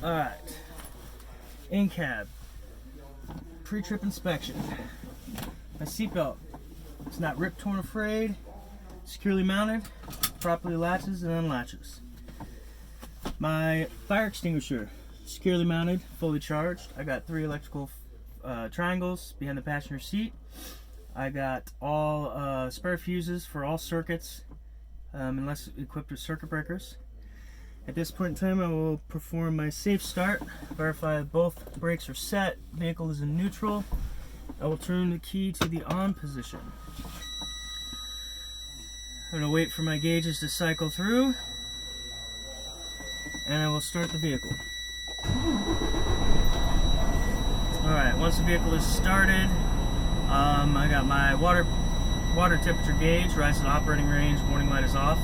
Alright. In-cab. Pre-trip inspection. My seatbelt. It's not ripped, torn, or frayed. Securely mounted. Properly latches and unlatches. My fire extinguisher. Securely mounted, fully charged. I got 3 electrical triangles behind the passenger seat. I got all spare fuses for all circuits, unless equipped with circuit breakers. At this point in time, I will perform my safe start, verify that both brakes are set, vehicle is in neutral. I will turn the key to the on position. I'm going to wait for my gauges to cycle through, and I will start the vehicle. Alright, once the vehicle is started, I got my water temperature gauge, rises to operating range, warning light is off.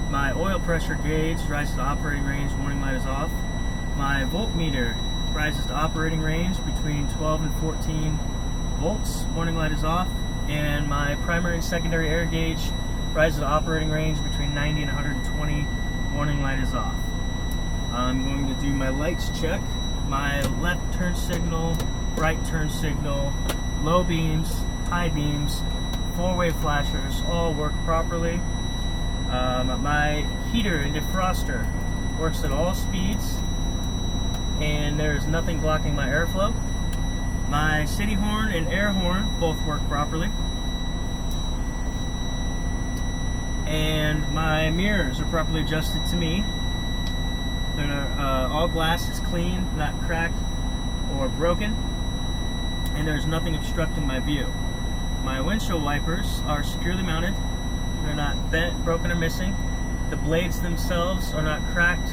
My oil pressure gauge rises to operating range, warning light is off. My voltmeter rises to operating range between 12 and 14 volts, warning light is off. And my primary and secondary air gauge rises to operating range between 90 and 120, warning light is off. I'm going to do my lights check. My left turn signal, right turn signal, low beams, high beams, 4-way flashers all work properly. My heater and defroster works at all speeds, and there's nothing blocking my airflow. My city horn and air horn both work properly. And my mirrors are properly adjusted to me. All glass is clean, not cracked or broken, and there's nothing obstructing my view. My windshield wipers are securely mounted. They're not bent, broken, or missing. The blades themselves are not cracked,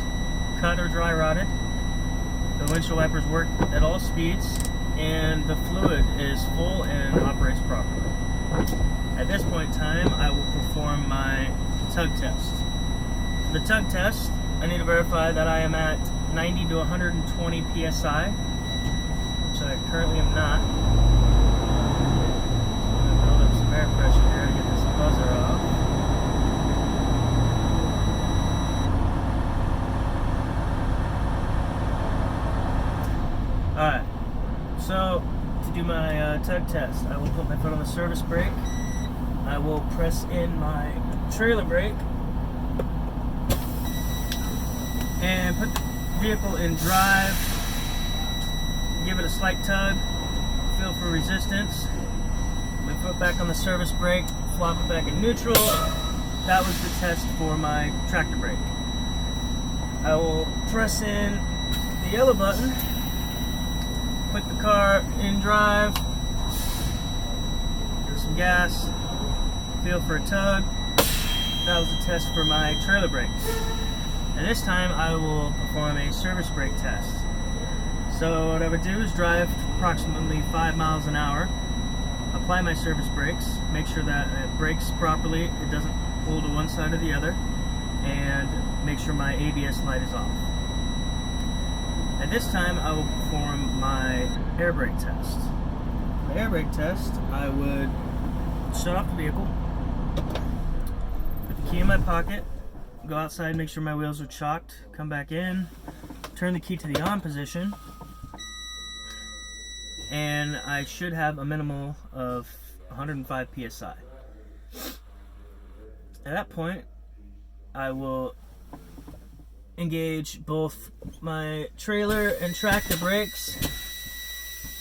cut, or dry rotted. The windshield wipers work at all speeds, and the fluid is full and operates properly. At this point in time, I will perform my tug test. For the tug test, I need to verify that I am at 90 to 120 psi, which I currently am not. So I'm going to build up some air pressure here to get this buzzer off. Alright, so to do my tug test, I will put my foot on the service brake. I will press in my trailer brake and put the vehicle in drive, give it a slight tug, feel for resistance. My foot back on the service brake, flop it back in neutral. That was the test for my tractor brake. I will press in the yellow button, put the car in drive, give it some gas, feel for a tug. That was the test for my trailer brake. And this time I will perform a service brake test. So what I would do is drive approximately 5 miles an hour, apply my service brakes, make sure that it brakes properly, it doesn't pull to one side or the other, and make sure my ABS light is off. At this time I will perform my air brake test. For the air brake test, I would shut off the vehicle, put the key in my pocket, go outside, make sure my wheels are chocked, come back in, turn the key to the on position, and I should have a minimal of 105 psi. At that point, I will engage both my trailer and tractor brakes.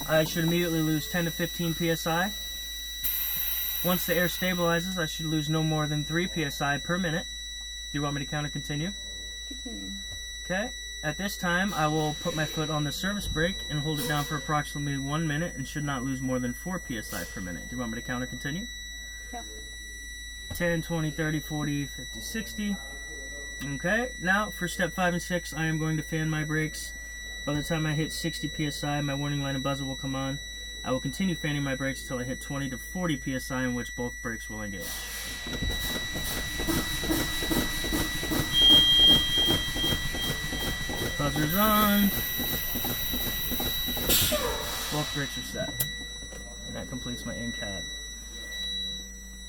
I should immediately lose 10 to 15 psi. Once the air stabilizes, I should lose no more than 3 psi per minute. Do you want me to count and continue? Continue. Okay. At this time, I will put my foot on the service brake and hold it down for approximately 1 minute and should not lose more than 4 psi per minute. Do you want me to count or continue? Yeah. 10, 20, 30, 40, 50, 60. Okay. Now, for step 5 and 6, I am going to fan my brakes. By the time I hit 60 psi, my warning light and buzzer will come on. I will continue fanning my brakes until I hit 20 to 40 psi, in which both brakes will engage. Buzzer's on. Both brakes are set. And that completes my in-cab.